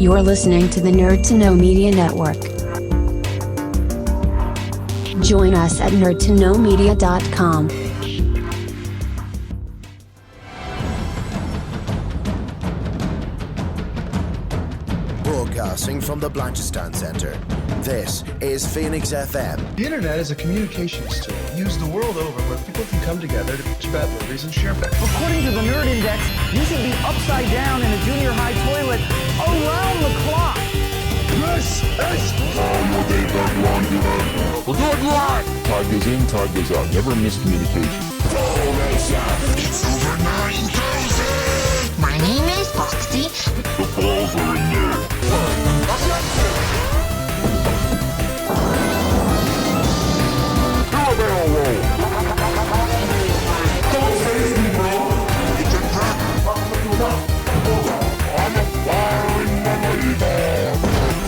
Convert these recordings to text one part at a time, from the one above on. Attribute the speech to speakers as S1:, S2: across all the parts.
S1: You're listening to the Nerd to Know Media Network. Join us at nerdtoknowmedia.com.
S2: Broadcasting from the Blanchistan Center, this is Phoenix FM.
S3: The internet is a communications tool used the world over where people can come together to bitch about movies and share facts.
S4: According to the Nerd Index, you should be upside down in a junior high toilet around the clock.
S5: This is We'll do it live! Time goes in, time goes out. Never miscommunication.
S6: It's over 9,000! My name is Foxy.
S5: The balls are in there. Do a barrel roll. Don't save me, bro. It's a trap. I'm a firing memory.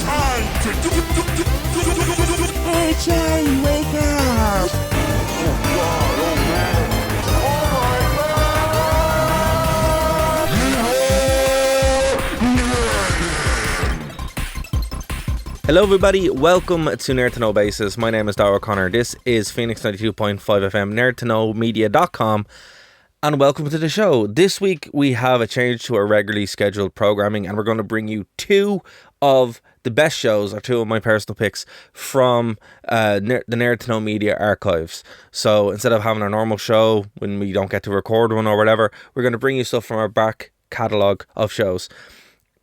S5: Time to do. Hey, Charlie, wake up. Oh, God, oh, man.
S7: Hello everybody, welcome to Nerd to Know Basis. My name is Darragh O'Connor. This is Phoenix 92.5 FM, nerdtoknowmedia.com, and welcome to the show. This week we have a change to our regularly scheduled programming, and we're going to bring you two of the best shows, or two of my personal picks from the Nerd to Know Media archives. So instead of having our normal show when we don't get to record one or whatever, we're going to bring you stuff from our back catalogue of shows.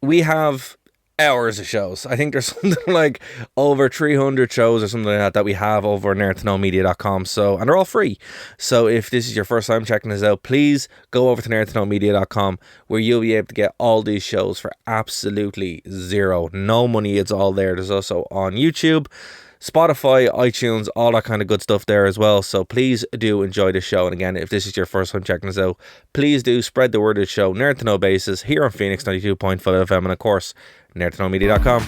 S7: We have hours of shows. I think there's something like over 300 shows or something like that we have over on nerdtoknowmedia.com. So, and they're all free. So if this is your first time checking this out, please go over to nerdtoknowmedia.com, where you'll be able to get all these shows for absolutely zero. No money, it's all there. There's also on YouTube, Spotify, iTunes, all that kind of good stuff there as well. So please do enjoy the show. And again, if this is your first time checking us out, please do spread the word of the show, Nerd to Know Basis, here on Phoenix 92.5 FM, and of course, nerdtoknowmedia.com.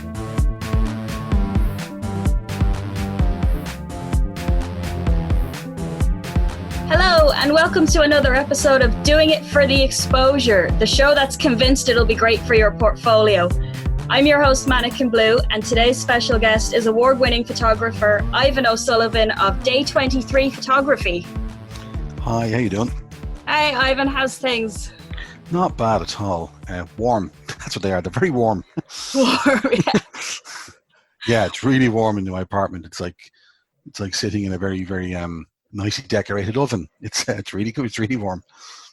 S8: Hello, and welcome to another episode of Doing It for the Exposure, the show that's convinced it'll be great for your portfolio. I'm your host, Mannequin Blue, and today's special guest is award-winning photographer Ivan O'Sullivan of Day 23 Photography.
S9: Hi, how you doing?
S8: Hey, Ivan, how's things?
S9: Not bad at all. Warm. That's what they are. They're very warm.
S8: Warm, yeah.
S9: Yeah, it's really warm in my apartment. It's like sitting in a very, very nicely decorated oven. It's really good. It's really warm.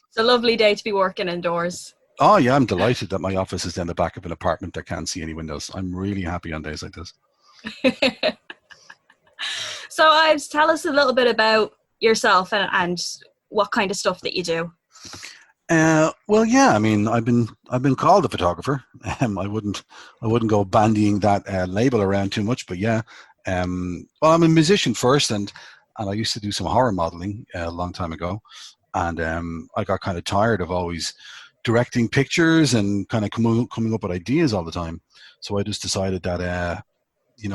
S8: It's a lovely day to be working indoors.
S9: Oh yeah, I'm delighted that my office is in the back of an apartment that can't see any windows. I'm really happy on days like this.
S8: So, Ives, tell us a little bit about yourself and what kind of stuff that you do.
S9: Well, yeah, I mean, I've been called a photographer. I wouldn't go bandying that label around too much, but yeah. Well, I'm a musician first, and I used to do some horror modeling a long time ago, and I got kind of tired of always directing pictures and kind of coming up with ideas all the time. So I just decided that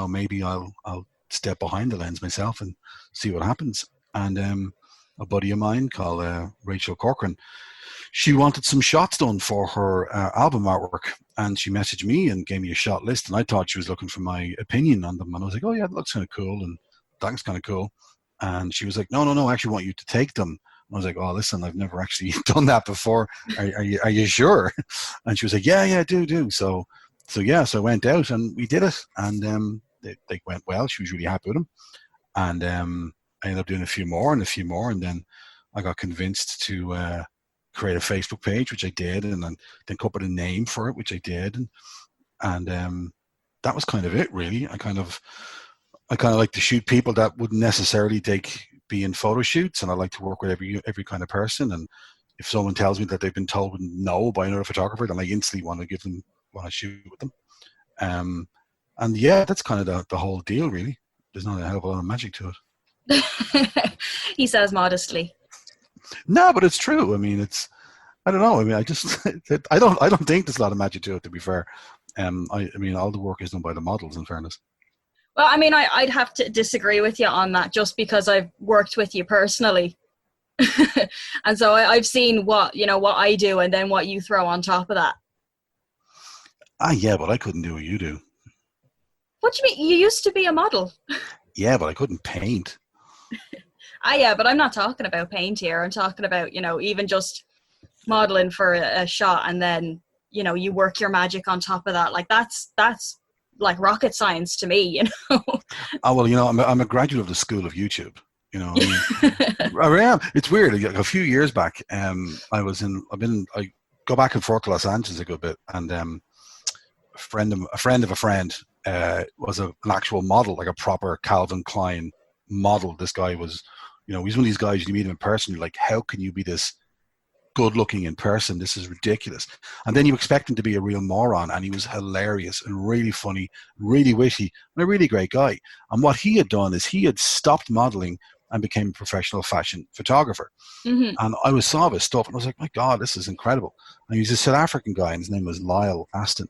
S9: maybe I'll step behind the lens myself and see what happens. And a buddy of mine called Rachel Corcoran, she wanted some shots done for her album artwork, and she messaged me and gave me a shot list, and I thought she was looking for my opinion on them, and I was like, oh yeah, that looks kind of cool, and that looks kind of cool. And she was like, no, I actually want you to take them. I was like, oh, listen, I've never actually done that before. Are you sure? And she was like, yeah, do. So I went out and we did it, and they went well. She was really happy with them, and I ended up doing a few more, and then I got convinced to create a Facebook page, which I did, and then come up with a name for it, which I did, and that was kind of it, really. I kind of like to shoot people that wouldn't necessarily be in photo shoots, and I like to work with every kind of person. And if someone tells me that they've been told no by another photographer, then I instantly want to shoot with them. And yeah, that's kind of the whole deal, really. There's not a hell of a lot of magic to
S8: it. He says modestly.
S9: No, but it's true. I mean, I don't know. I mean, I don't think there's a lot of magic to it, to be fair. I mean, all the work is done by the models, in fairness.
S8: Well, I mean, I'd have to disagree with you on that, just because I've worked with you personally. And so I've seen what I do and then what you throw on top of that.
S9: Yeah, but I couldn't do what you do.
S8: What do you mean? You used to be a model.
S9: Yeah, but I couldn't paint.
S8: Yeah, but I'm not talking about paint here. I'm talking about, even just modeling for a shot, and then, you work your magic on top of that. Like that's like rocket science to me,
S9: Oh, well, I'm a graduate of the school of YouTube. I am. It's weird. Like, a few years back, I go back and forth to Los Angeles a good bit, and a friend of a friend was an actual model, like a proper Calvin Klein model. This guy was, he's one of these guys you meet him in person. You're like, how can you be this good looking in person? This is ridiculous. And then you expect him to be a real moron, and he was hilarious and really funny, really witty, and a really great guy. And what he had done is he had stopped modeling and became a professional fashion photographer.
S8: Mm-hmm.
S9: And I saw his stuff, and I was like, my God, this is incredible. And he was a South African guy, and his name was Lyle Aston.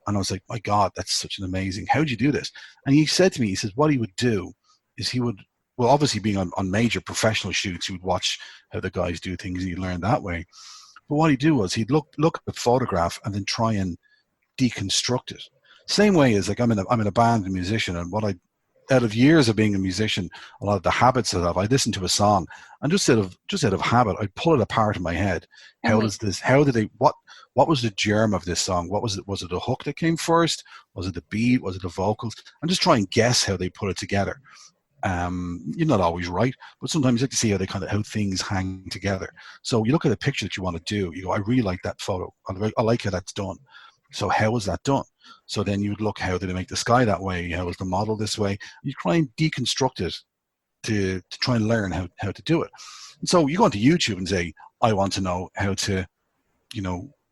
S9: And I was like, my God, that's such an amazing, how'd you do this? And he said to me, he says, what he would do is well, obviously being on major professional shoots, he would watch how the guys do things, and he'd learn that way. But what he'd do was he'd look at the photograph and then try and deconstruct it. Same way as, like, I'm in a band, a musician, and out of years of being a musician, a lot of the habits that I'd listen to a song, and just out of habit, I'd pull it apart in my head. What was the germ of this song? What was it? Was it a hook that came first? Was it the beat? Was it the vocals? And just try and guess how they put it together. You're not always right, but sometimes you like to see how things hang together. So you look at a picture that you want to do, you go, I really like that photo. I like how that's done. So how was that done? So then you would look, how did they make the sky that way? How was the model this way? You try and deconstruct it to try and learn how to do it. And so you go onto YouTube and say, I want to know how to,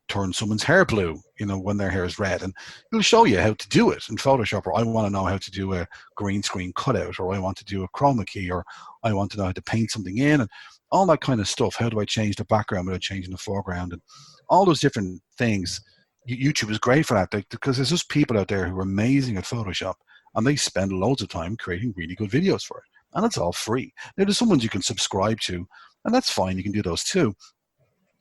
S9: turn someone's hair blue, when their hair is red. And it'll show you how to do it in Photoshop. Or I want to know how to do a green screen cutout, or I want to do a chroma key, or I want to know how to paint something in, and all that kind of stuff. How do I change the background without changing the foreground? And all those different things. YouTube is great for that, because there's just people out there who are amazing at Photoshop, and they spend loads of time creating really good videos for it. And it's all free. Now, there's some ones you can subscribe to, and that's fine. You can do those too.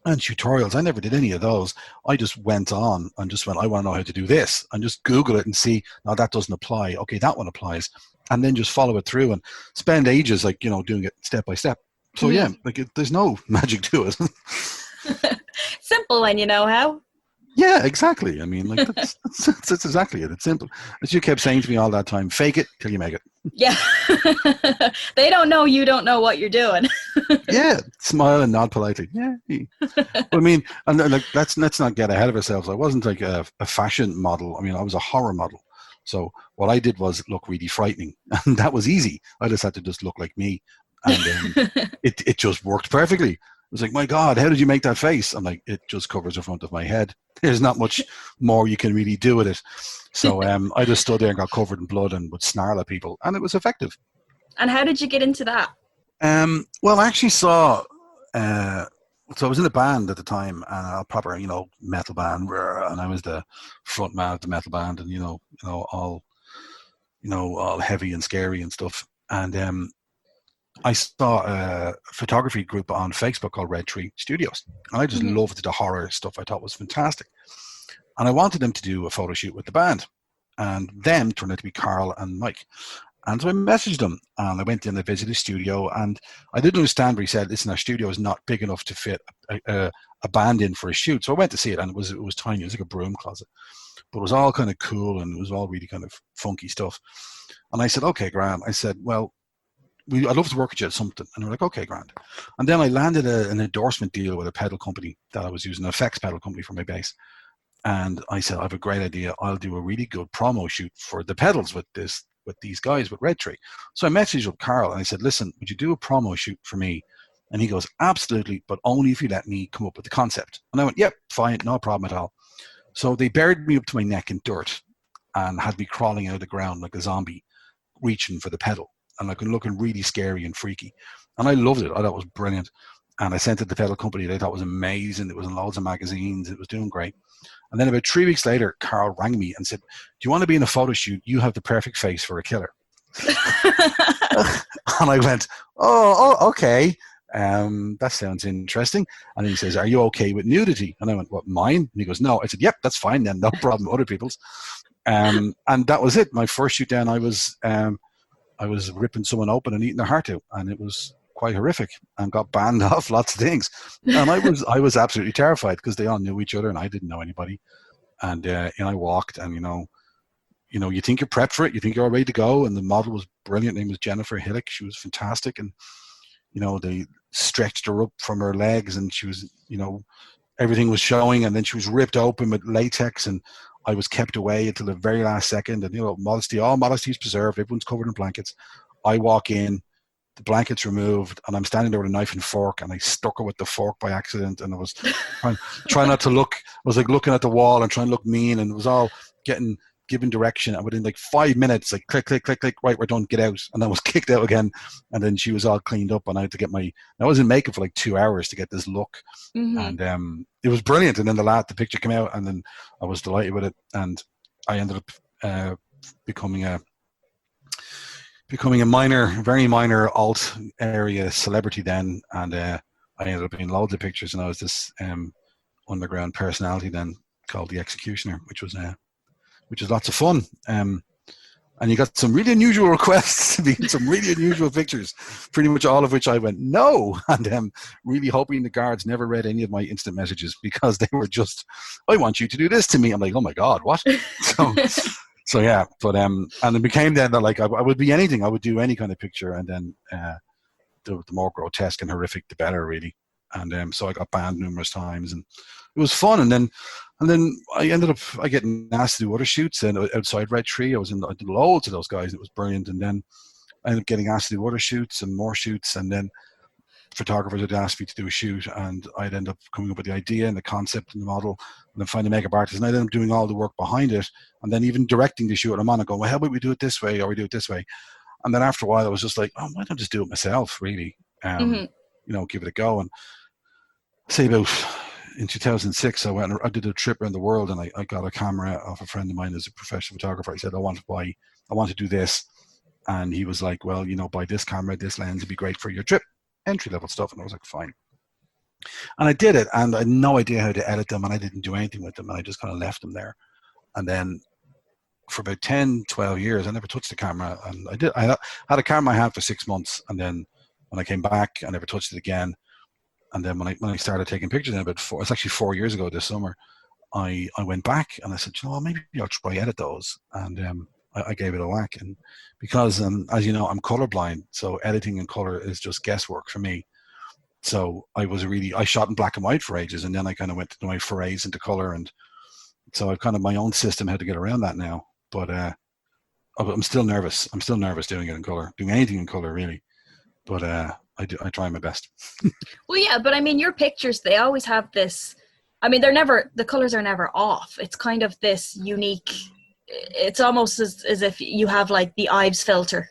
S9: And tutorials, I never did any of those. I just went on and just went, I want to know how to do this, and just Google it and see, no, that doesn't apply. Okay, that one applies. And then just follow it through and spend ages, doing it step by step. So yeah, there's no magic to it.
S8: Simple when you know how.
S9: Yeah, exactly. I mean, that's exactly it. It's simple. As you kept saying to me all that time, fake it till you make it.
S8: Yeah. They don't know you don't know what you're doing.
S9: Yeah, smile and nod politely. Yeah. I mean, and let's not get ahead of ourselves. I wasn't like a fashion model. I mean, I was a horror model. So what I did was look really frightening, and that was easy. I just had to just look like me, and it just worked perfectly. It was like, my God, how did you make that face? I'm like, it just covers the front of my head. There's not much more you can really do with it. So I just stood there and got covered in blood and would snarl at people, and it was effective.
S8: And how did you get into that?
S9: Well, I actually saw, so I was in a band at the time, and a proper, metal band, and I was the front man of the metal band, and all heavy and scary and stuff. And I saw a photography group on Facebook called Red Tree Studios, and I just loved the horror stuff. I thought it was fantastic, and I wanted them to do a photo shoot with the band, and them turned out to be Carl and Mike. And so I messaged them, and I went in and visited the studio, and I didn't understand, but he said, listen, our studio is not big enough to fit a band in for a shoot. So I went to see it, and it was tiny. It was like a broom closet, but it was all kind of cool, and it was all really kind of funky stuff. And I said, okay, Graham. I said, well, I'd love to work with you at something. And they were like, okay, grand. And then I landed an endorsement deal with a pedal company that I was using, an effects pedal company for my bass. And I said, I have a great idea. I'll do a really good promo shoot for the pedals with these guys with Red Tree. So I messaged with Carl, and I said, listen, would you do a promo shoot for me? And he goes, absolutely, but only if you let me come up with the concept. And I went, yep, fine, no problem at all. So they buried me up to my neck in dirt and had me crawling out of the ground like a zombie, reaching for the pedal. And like looking really scary and freaky. And I loved it. I thought it was brilliant. And I sent it to the pedal company. They thought it was amazing. It was in loads of magazines. It was doing great. And then about 3 weeks later, Carl rang me and said, do you want to be in a photo shoot? You have the perfect face for a killer. And I went, oh, okay. That sounds interesting. And he says, are you okay with nudity? And I went, what, mine? And he goes, no. I said, yep, that's fine then, no problem, other people's. And that was it. My first shoot down, I was ripping someone open and eating their heart out, and it was quite horrific, and got banned off lots of things. And I was absolutely terrified because they all knew each other and I didn't know anybody. And I walked, and you think you're prepped for it, you think you're all ready to go, and the model was brilliant. Her name was Jennifer Hillick. She was fantastic, and they stretched her up from her legs, and she was, everything was showing, and then she was ripped open with latex, and I was kept away until the very last second. And all modesty is preserved. Everyone's covered in blankets. I walk in, the blanket's removed, and I'm standing there with a knife and fork, and I stuck her with the fork by accident, and I was trying not to look. I was like looking at the wall and trying to look mean, and it was all given direction, and within like 5 minutes, like click, click, click, click, right, we're done, get out. And I was kicked out again, and then she was all cleaned up, and I had to get I was in makeup for like 2 hours to get this look. And it was brilliant. And then the picture came out, and then I was delighted with it, and I ended up becoming a very minor alt area celebrity then, and I ended up in loads of pictures, and I was this underground personality then called the Executioner, which was lots of fun. And you got some really unusual requests to be in some really unusual pictures, pretty much all of which I went no, and really hoping the guards never read any of my instant messages, because they were just, I want you to do this to me. I'm like, oh my God, what? So yeah, but and it became then that like I would be anything, I would do any kind of picture, and then the more grotesque and horrific, the better, really. And so I got banned numerous times, and it was fun. And then I ended up getting asked to do other shoots, and outside Red Tree, I did loads of those guys. It was brilliant. And then I ended up getting asked to do other shoots and more shoots, and then photographers would ask me to do a shoot, and I'd end up coming up with the idea and the concept and the model, and then find a makeup artist, and I'd end up doing all the work behind it, and then even directing the shoot. And I'm on and going, well, how about we do it this way, or we do it this way? And then after a while, I was just like, oh, why don't I just do it myself, really? Give it a go. And say about in 2006, I did a trip around the world, and I got a camera off a friend of mine who's a professional photographer. I said, I want to do this. And he was like, well, buy this camera, this lens would be great for your trip. Entry level stuff. And I was like, fine. And I did it, and I had no idea how to edit them, and I didn't do anything with them, and I just kind of left them there. And then for about 10, 12 years, I never touched the camera. And I had a camera I had for 6 months, and then when I came back, I never touched it again. And then when I started taking pictures, it's actually 4 years ago this summer, I went back and I said, maybe I'll try edit those. And I gave it a whack. And because, as you know, I'm colorblind, so editing in color is just guesswork for me. So I shot in black and white for ages, and then I kind of went to my forays into color. And so I've kind of my own system how to get around that now. But I'm still nervous. I'm still nervous doing it in color, doing anything in color, really. But I try my best.
S8: Well, yeah, but I mean, your pictures, they always have this, I mean, the colors are never off. It's kind of this unique, it's almost as if you have like the Ives filter.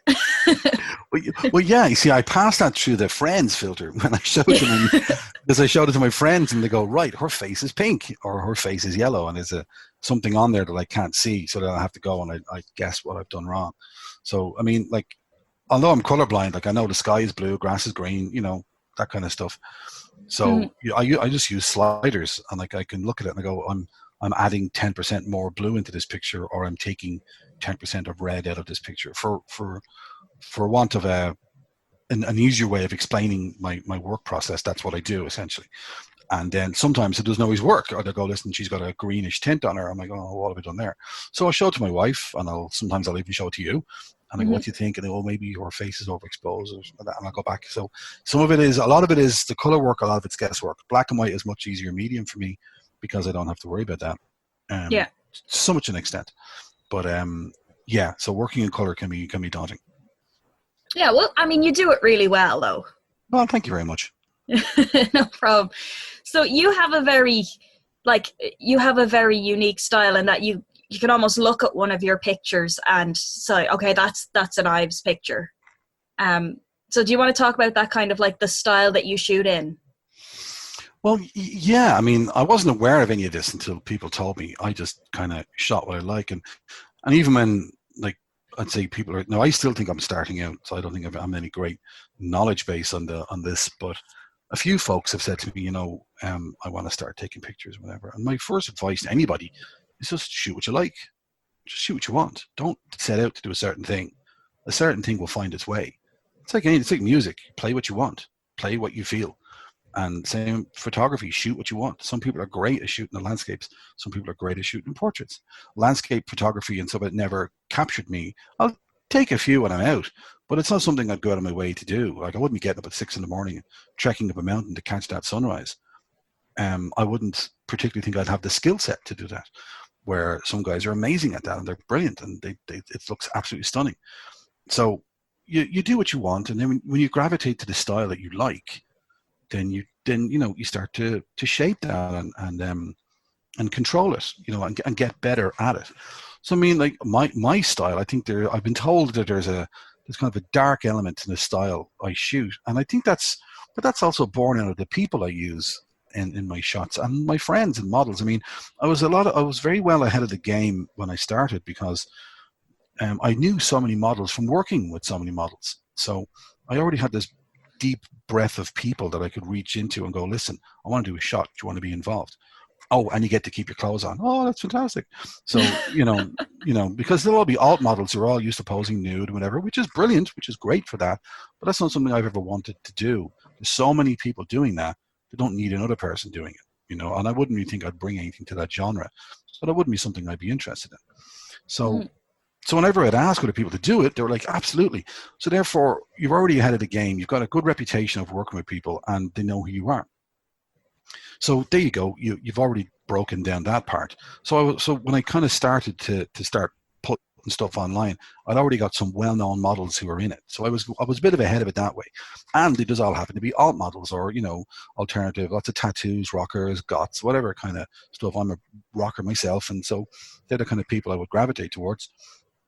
S9: Well, yeah, you see, I passed that through the friends filter when I showed them, because I showed it to my friends, and they go, right, her face is pink, or her face is yellow, and there's something on there that I can't see, so then I have to go and I guess what I've done wrong. So, I mean, like, although I'm colorblind, like I know the sky is blue, grass is green, that kind of stuff. So I just use sliders, and like I can look at it and I go, I'm adding 10% more blue into this picture, or I'm taking 10% of red out of this picture for want of an easier way of explaining my work process. That's what I do essentially. And then sometimes it doesn't always work. Or they'll go, listen, she's got a greenish tint on her. I'm like, oh, what have I done there? So I'll show it to my wife, and sometimes I'll even show it to you. And I go, what do you think? And they go, maybe her face is overexposed, or something like that. And I'll go back. So a lot of it is the color work, a lot of it's guesswork. Black and white is much easier medium for me, because I don't have to worry about that. To so much an extent. But so working in color can be daunting.
S8: Yeah, well, I mean, you do it really well, though.
S9: Well, thank you very much.
S8: No problem. So you have a very unique style, in that you can almost look at one of your pictures and say, okay, that's an Ives picture. So do you want to talk about that kind of like the style that you shoot in?
S9: Well, yeah, I mean, I wasn't aware of any of this until people told me. I just kind of shot what I like. And even when, like, I'd say people are, no, I still think I'm starting out, so I don't think I'm any great knowledge base on this, but a few folks have said to me, I want to start taking pictures, whatever. And my first advice to anybody is just shoot what you like. Just shoot what you want. Don't set out to do a certain thing. A certain thing will find its way. It's like music. Play what you want. Play what you feel. And same photography, shoot what you want. Some people are great at shooting the landscapes. Some people are great at shooting portraits. Landscape photography and stuff, it never captured me. I'll take a few when I'm out, but it's not something I'd go out of my way to do. Like, I wouldn't be getting up at 6 a.m, trekking up a mountain to catch that sunrise. I wouldn't particularly think I'd have the skill set to do that, where some guys are amazing at that and they're brilliant and it looks absolutely stunning. So you do what you want, and then when you gravitate to the style that you like, then you start to shape that and control it, and get better at it. So I mean, like my style, I think I've been told that there's kind of a dark element in the style I shoot, and I think that's also born out of the people I use in my shots and my friends and models. I mean, I was very well ahead of the game when I started, because I knew so many models from working with so many models. So I already had this deep breadth of people that I could reach into and go, listen, I want to do a shot. Do you want to be involved? Oh, and you get to keep your clothes on. Oh, that's fantastic. So, because they'll all be alt models who are all used to posing nude and whatever, which is brilliant, which is great for that. But that's not something I've ever wanted to do. There's so many people doing that. They don't need another person doing it, and I wouldn't really think I'd bring anything to that genre, but it wouldn't be something I'd be interested in. So, So whenever I'd ask other people to do it, they were like, absolutely. So therefore, you're already ahead of the game. You've got a good reputation of working with people, and they know who you are. So there you go. You've already broken down that part. So when I kind of started to start putting stuff online, I'd already got some well-known models who were in it. So I was a bit of ahead of it that way. And they just all happen to be alt models, or alternative, lots of tattoos, rockers, goths, whatever kind of stuff. I'm a rocker myself, and so they're the kind of people I would gravitate towards.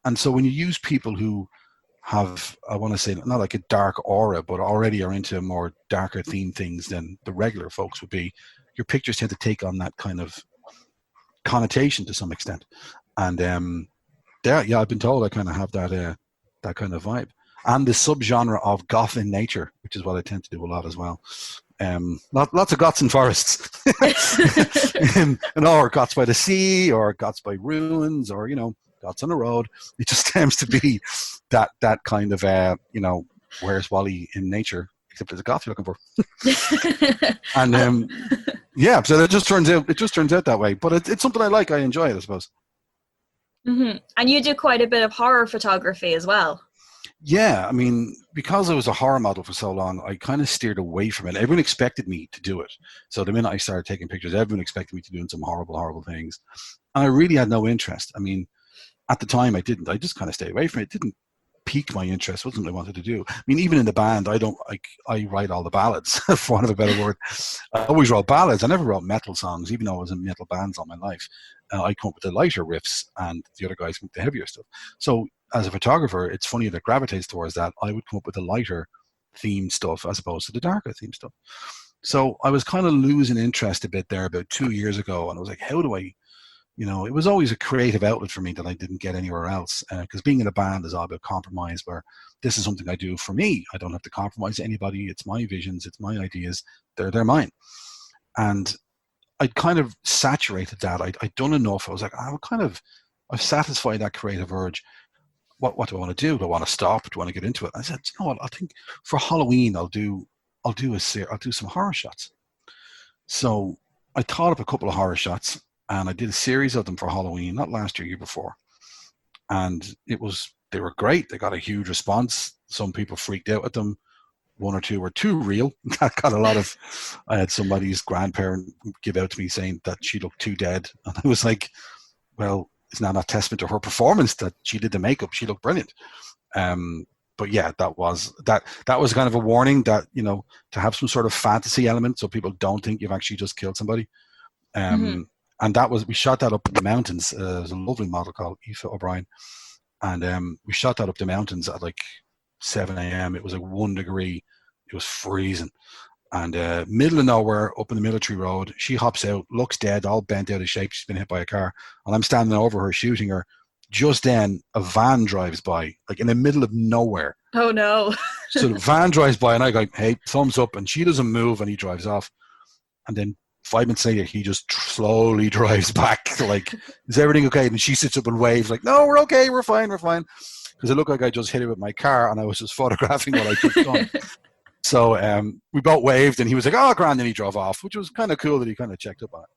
S9: And so when you use people who have, I want to say, not like a dark aura, but already are into more darker themed things than the regular folks would be, your pictures tend to take on that kind of connotation to some extent. And I've been told I kind of have that kind of vibe. And the subgenre of goth in nature, which is what I tend to do a lot as well. Lots of goths in forests, or goths by the sea, or goths by ruins, or goths on the road. It just tends to be that kind of where's Wally in nature, except there's a goth you're looking for. And so it just turns out that way. But it's something I like. I enjoy it, I suppose.
S8: Mm-hmm. And you do quite a bit of horror photography as well.
S9: Yeah, I mean, because I was a horror model for so long, I kind of steered away from it. Everyone expected me to do it. So the minute I started taking pictures, everyone expected me to do some horrible, horrible things. And I really had no interest. I mean, at the time I didn't. I just kind of stayed away from it. It didn't pique my interest. It wasn't what I wanted to do. I mean, even in the band, I write all the ballads, for want of a better word. I always wrote ballads. I never wrote metal songs, even though I was in metal bands all my life. I come up with the lighter riffs, and the other guys come up with the heavier stuff. So as a photographer, it's funny that gravitates towards that. I would come up with the lighter themed stuff as opposed to the darker themed stuff. So I was kind of losing interest a bit there about 2 years ago, and I was like, how do I, it was always a creative outlet for me that I didn't get anywhere else, because being in a band is all about compromise, where this is something I do for me. I don't have to compromise anybody. It's my visions, it's my ideas, they're mine. And I'd kind of saturated that. I'd done enough. I was like, I've satisfied that creative urge. What do I want to do? Do I want to stop? Do I want to get into it? I said, you know what? I think for Halloween I'll do some horror shots. So I thought up a couple of horror shots, and I did a series of them for Halloween, not last year before. And they were great. They got a huge response. Some people freaked out at them. One or two were too real. I had somebody's grandparent give out to me saying that she looked too dead. And I was like, well, it's not a testament to her performance that she did the makeup. She looked brilliant. But yeah, that was kind of a warning that, to have some sort of fantasy element so people don't think you've actually just killed somebody. And we shot that up in the mountains. There's a lovely model called Aoife O'Brien. And we shot that up the mountains at like 7 a.m. It was like 1 degree. It was freezing. And middle of nowhere, up in the military road, she hops out, looks dead, all bent out of shape. She's been hit by a car. And I'm standing over her, shooting her, just then a van drives by, like in the middle of nowhere.
S8: Oh no.
S9: So the van drives by and I go, hey, thumbs up, and she doesn't move and he drives off. And then 5 minutes later, he just slowly drives back, like, is everything okay? And she sits up and waves, like, no, we're okay, we're fine. Because it looked like I just hit it with my car and I was just photographing what I just done. So we both waved and he was like, oh, grand, and he drove off, which was kind of cool that he kind of checked up on it.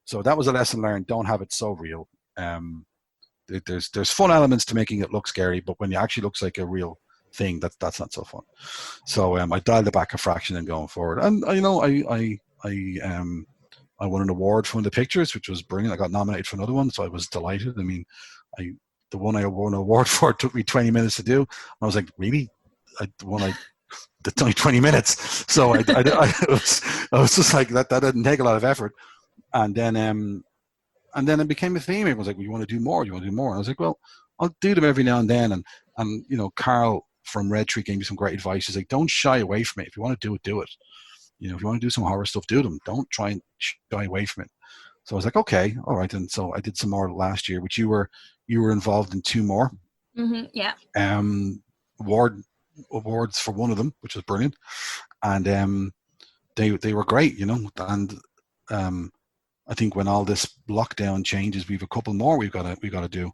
S9: So that was a lesson learned. Don't have it so real. There's fun elements to making it look scary, but when it actually looks like a real thing, that's not so fun. So I dialed it back a fraction and going forward. And I won an award for one of the pictures, which was brilliant. I got nominated for another one, so I was delighted. I mean, the one I won an award for took me 20 minutes to do. I was like, really? That's only 20 minutes. So I was just like, that didn't take a lot of effort. And then it became a theme. Everyone was like, well, you want to do more? You want to do more? And I was like, well, I'll do them every now and then. And Carl from Red Tree gave me some great advice. He's like, don't shy away from it. If you want to do it, do it. If you want to do some horror stuff, do them. Don't try and shy away from it. So I was like, okay, all right. And so I did some more last year, which you were involved in 2 more.
S8: Mm-hmm, yeah.
S9: Awards for one of them, which was brilliant. And they were great, and I think when all this lockdown changes, we've a couple more we've got to do.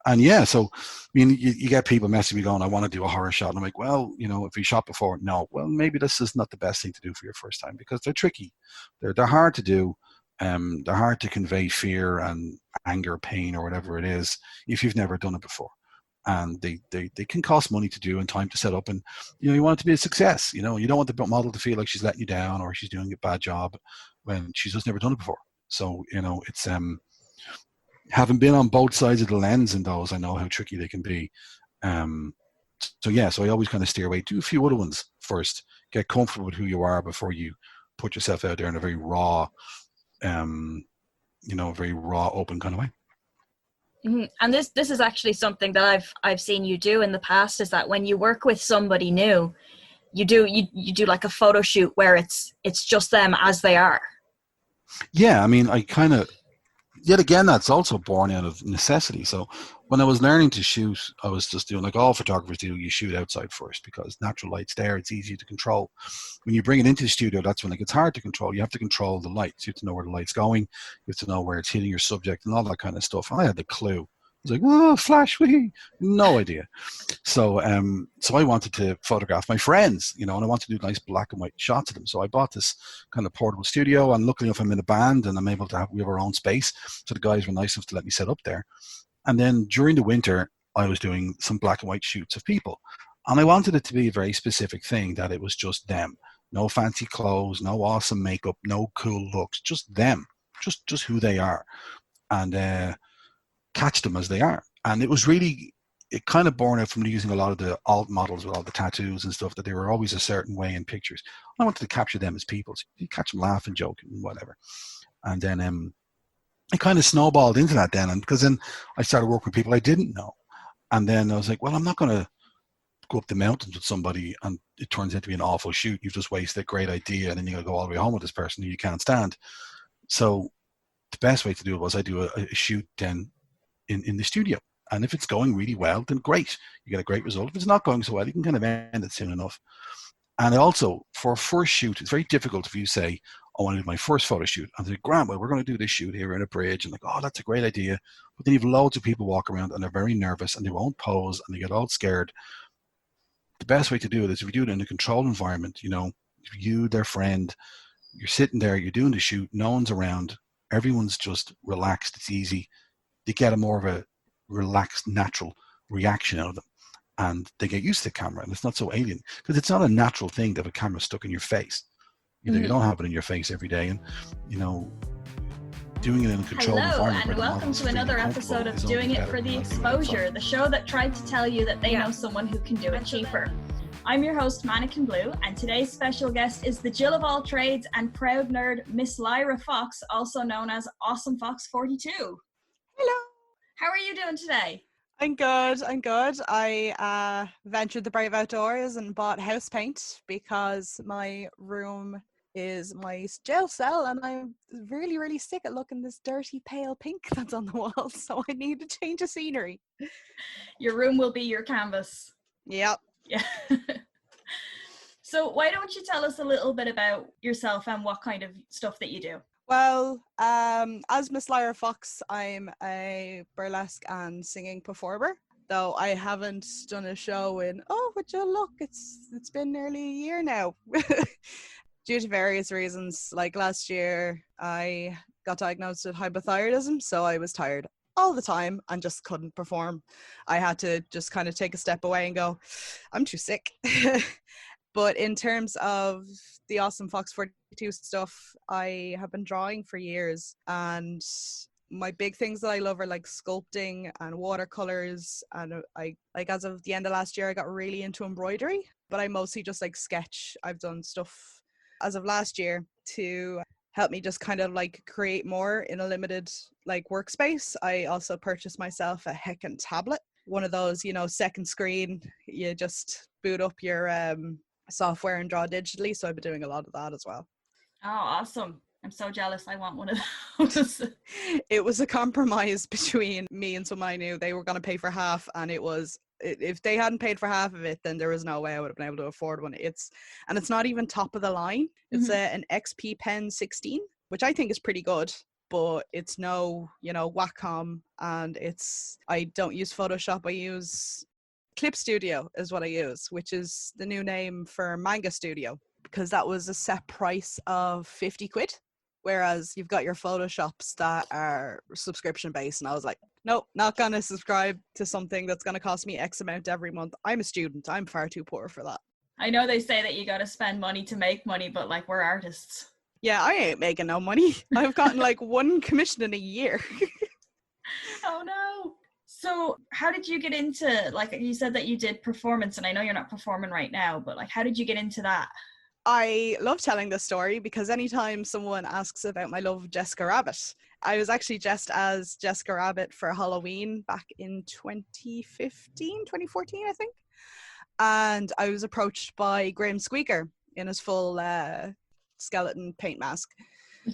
S9: And yeah, so I mean, you get people messaging me going, I want to do a horror shot. And I'm like, well, if you shot before, no. Well, maybe this is not the best thing to do for your first time because they're tricky. They're hard to do. They're hard to convey fear and anger, pain, or whatever it is if you've never done it before. And they can cost money to do and time to set up. And you want it to be a success. You don't want the model to feel like she's letting you down or she's doing a bad job when she's just never done it before. So it's having been on both sides of the lens in those, I know how tricky they can be. So I always kind of steer away. Do a few other ones first. Get comfortable with who you are before you put yourself out there in a very raw, open kind of way.
S8: Mm-hmm. And this is actually something that I've seen you do in the past, is that when you work with somebody new, you do like a photo shoot where it's just them as they are.
S9: Yeah, I mean, I kind of, yet again, that's also born out of necessity. So when I was learning to shoot, I was just doing like all photographers do, you shoot outside first because natural light's there, it's easy to control. When you bring it into the studio, that's when it gets hard to control. You have to control the lights. You have to know where the light's going. You have to know where it's hitting your subject and all that kind of stuff. And I had the clue. I was like, oh, flash, no idea. So I wanted to photograph my friends, and I wanted to do nice black and white shots of them. So I bought this kind of portable studio, and luckily enough, I'm in a band and we have our own space. So the guys were nice enough to let me set up there. And then during the winter, I was doing some black and white shoots of people. And I wanted it to be a very specific thing, that it was just them. No fancy clothes, no awesome makeup, no cool looks, just them, just who they are. And catch them as they are. And it kind of born out from using a lot of the alt models with all the tattoos and stuff, that they were always a certain way in pictures. I wanted to capture them as people. So you catch them laughing, joking, whatever. And then it kind of snowballed into that then. And because then I started working with people I didn't know. And then I was like, well, I'm not going to go up the mountains with somebody and it turns out to be an awful shoot. You've just wasted a great idea and then you got to go all the way home with this person who you can't stand. So the best way to do it was I do a shoot then in the studio. And if it's going really well, then great. You get a great result. If it's not going so well, you can kind of end it soon enough. And also, for a first shoot, it's very difficult if you say, I want to do my first photo shoot. And they're like, Grant, well, we're going to do this shoot here in a bridge. And like, oh, that's a great idea. But then you have loads of people walk around and they're very nervous and they won't pose and they get all scared. The best way to do it is if you do it in a controlled environment, you, their friend, you're sitting there, you're doing the shoot, no one's around, everyone's just relaxed, it's easy. They get a more of a relaxed, natural reaction out of them. And they get used to the camera, and it's not so alien. Because it's not a natural thing to have a camera stuck in your face. You don't have it in your face every day. And, doing it in a controlled environment.
S8: Hello, and welcome to another episode of Doing It for the Exposure, the show that tried to tell you that they know someone who can do it cheaper. I'm your host, Mannequin Blue, and today's special guest is the Jill of all trades and proud nerd, Miss Lyra Fox, also known as Awesome Fox 42.
S10: Hello.
S8: How are you doing today?
S10: I'm good. I ventured the brave outdoors and bought house paint because my room is my jail cell, and I'm really, really sick at looking this dirty pale pink that's on the wall, so I need to change of scenery.
S8: Your room will be your canvas.
S10: Yep.
S8: Yeah. So why don't you tell us a little bit about yourself and what kind of stuff that you do?
S10: Well, as Miss Lyra Fox, I'm a burlesque and singing performer. Though I haven't done a show in, would you look, it's been nearly a year now. Due to various reasons, like last year, I got diagnosed with hypothyroidism, so I was tired all the time and just couldn't perform. I had to just kind of take a step away and go, I'm too sick. But in terms of the Awesome Fox 42 stuff, I have been drawing for years, and my big things that I love are like sculpting and watercolors, and I like as of the end of last year I got really into embroidery, but I mostly just like sketch. I've done stuff as of last year to help me just kind of like create more in a limited like workspace. I also purchased myself a heckin' tablet, one of those, second screen, you just boot up your software and draw digitally, so I've been doing a lot of that as well.
S8: Oh, awesome. I'm so jealous. I want one of those.
S10: It was a compromise between me and someone I knew. They were going to pay for half, and if they hadn't paid for half of it, then there was no way I would have been able to afford one. It's not even top of the line. It's an XP Pen 16, which I think is pretty good, but it's no, Wacom, and I don't use Photoshop. I use Clip Studio is what I use, which is the new name for Manga Studio, because that was a set price of 50 quid. Whereas you've got your Photoshops that are subscription based. And I was like, nope, not going to subscribe to something that's going to cost me X amount every month. I'm a student. I'm far too poor for that.
S8: I know they say that you got to spend money to make money, but like, we're artists.
S10: Yeah, I ain't making no money. I've gotten like one commission in a year.
S8: Oh no. So how did you get into, like you said that you did performance, and I know you're not performing right now, but like, how did you get into that?
S10: I love telling this story because anytime someone asks about my love of Jessica Rabbit, I was actually dressed as Jessica Rabbit for Halloween back in 2014, I think. And I was approached by Grim Squeaker in his full skeleton paint mask.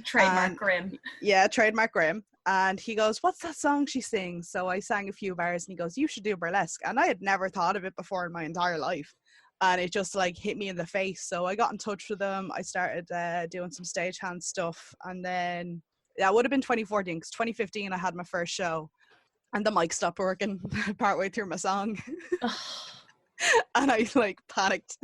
S8: Trademark Grim.
S10: Yeah, trademark Grim. And he goes, what's that song she sings? So I sang a few bars and he goes, you should do burlesque. And I had never thought of it before in my entire life. And it just like hit me in the face. So I got in touch with them. I started doing some stagehand stuff. And then that would have been 2014, because 2015 I had my first show and the mic stopped working partway through my song. And I like panicked.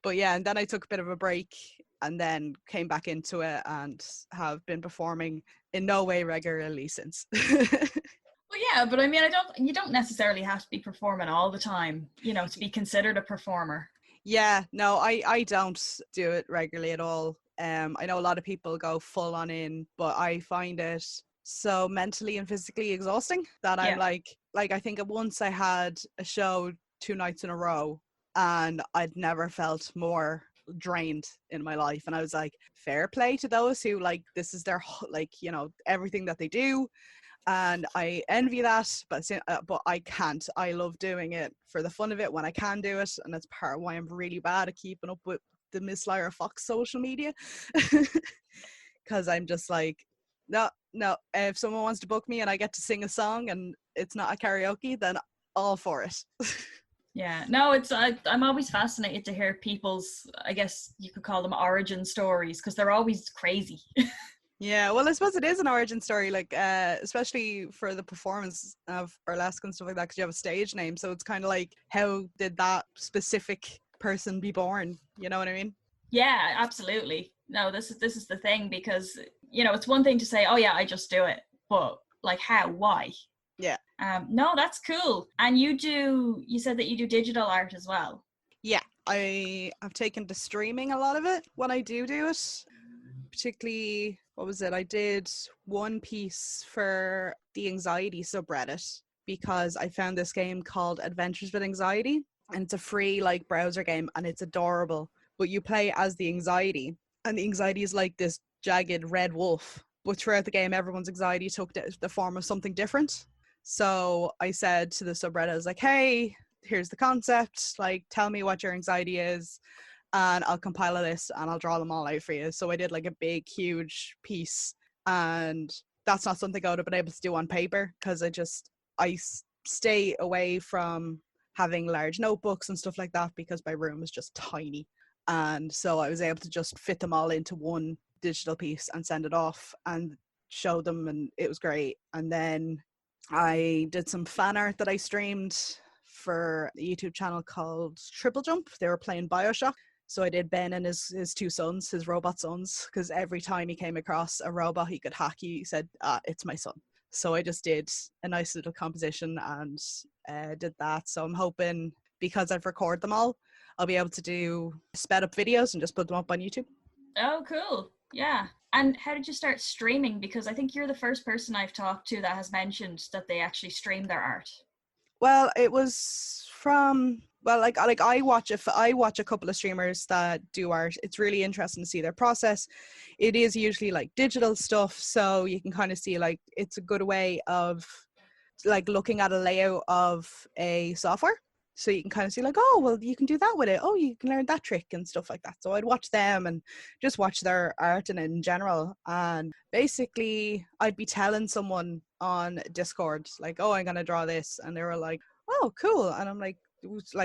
S10: But yeah, and then I took a bit of a break and then came back into it and have been performing in no way regularly since.
S8: Well, yeah, but I mean, you don't necessarily have to be performing all the time, to be considered a performer.
S10: Yeah, no, I don't do it regularly at all. I know a lot of people go full on in, but I find it so mentally and physically exhausting that I'm like I think once I had a show 2 nights in a row and I'd never felt more drained in my life. And I was like, fair play to those who like, this is their, everything that they do. And I envy that, but I can't. I love doing it for the fun of it when I can do it, and that's part of why I'm really bad at keeping up with the Miss Lyra Fox social media, because I'm just like, no. If someone wants to book me and I get to sing a song and it's not a karaoke, then all for it.
S8: Yeah, no, I'm always fascinated to hear people's, I guess you could call them origin stories, because they're always crazy.
S10: Yeah, well, I suppose it is an origin story, like, especially for the performance of burlesque and stuff like that, because you have a stage name. So it's kind of like, how did that specific person be born? You know what I mean?
S8: Yeah, absolutely. No, this is the thing, because, it's one thing to say, oh yeah, I just do it. But like, how? Why?
S10: Yeah.
S8: No, that's cool. And you said that you do digital art as well.
S10: Yeah, I have taken to streaming a lot of it when I do it. Particularly, what was it? I did one piece for the anxiety subreddit because I found this game called Adventures with Anxiety, and it's a free like browser game and it's adorable. But you play as the anxiety, and the anxiety is like this jagged red wolf. But throughout the game, everyone's anxiety took the form of something different. So I said to the subreddit, I was like, hey, here's the concept. Like, tell me what your anxiety is. and I'll compile a list and I'll draw them all out for you. So I did like a big, huge piece, and that's not something I would have been able to do on paper because I stay away from having large notebooks and stuff like that because my room is just tiny. And so I was able to just fit them all into one digital piece and send it off and show them, and it was great. And then I did some fan art that I streamed for a YouTube channel called Triple Jump. They were playing Bioshock. So I did Ben and his two sons, his robot sons, because every time he came across a robot he could hack, he said, it's my son. So I just did a nice little composition and did that. So I'm hoping, because I've recorded them all, I'll be able to do sped up videos and just put them up on YouTube.
S8: Oh, cool. Yeah. And how did you start streaming? Because I think you're the first person I've talked to that has mentioned that they actually stream their art.
S10: Well, it was from, I watch a couple of streamers that do art. It's really interesting to see their process. It is usually like digital stuff, so you can kind of see like it's a good way of like looking at a layout of a software. So you can kind of see like, oh, well, you can do that with it. Oh, you can learn that trick and stuff like that. So I'd watch them and just watch their art and in general. And basically I'd be telling someone on Discord, like, oh, I'm going to draw this. And they were like, oh, cool. And I'm like,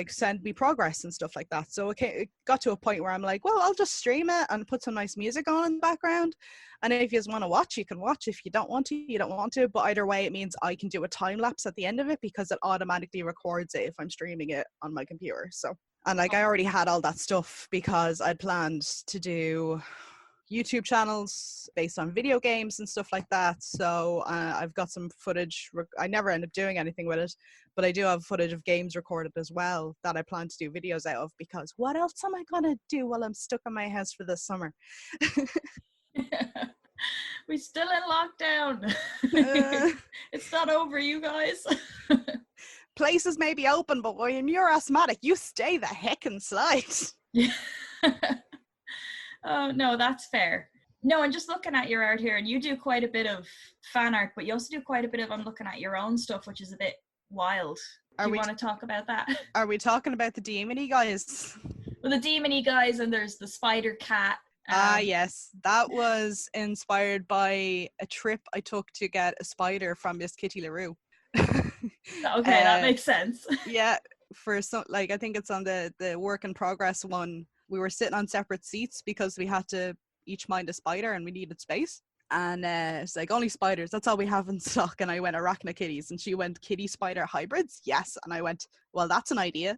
S10: send me progress and stuff like that. So it got to a point where I'm like, well, I'll just stream it and put some nice music on in the background. And if you just want to watch, you can watch. If you don't want to, you don't want to. But either way, it means I can do a time lapse at the end of it because it automatically records it if I'm streaming it on my computer. So, and like I already had all that stuff because I'd planned to do YouTube channels based on video games and stuff like that. So I've got some footage. I never end up doing anything with it, but I do have footage of games recorded as well that I plan to do videos out of, because what else am I going to do while I'm stuck in my house for this summer?
S8: We're still in lockdown. It's not over, you guys.
S10: Places may be open, but when you're asthmatic, you stay the heck inside.
S8: Oh, no, that's fair. No, and just looking at your art here, and you do quite a bit of fan art, but you also do quite a bit of, I'm looking at your own stuff, which is a bit wild. Do you want to talk about that?
S10: Are we talking about the demony guys?
S8: Well, the demony guys, and there's the spider cat.
S10: Yes, that was inspired by a trip I took to get a spider from Miss Kitty LaRue.
S8: Okay, that makes sense.
S10: Yeah, for some, like, I think it's on the work in progress one. We were sitting on separate seats because we had to each mind a spider and we needed space. And it's like, only spiders, that's all we have in stock. And I went, arachnokitties. And she went, kitty spider hybrids? Yes. And I went, well, that's an idea.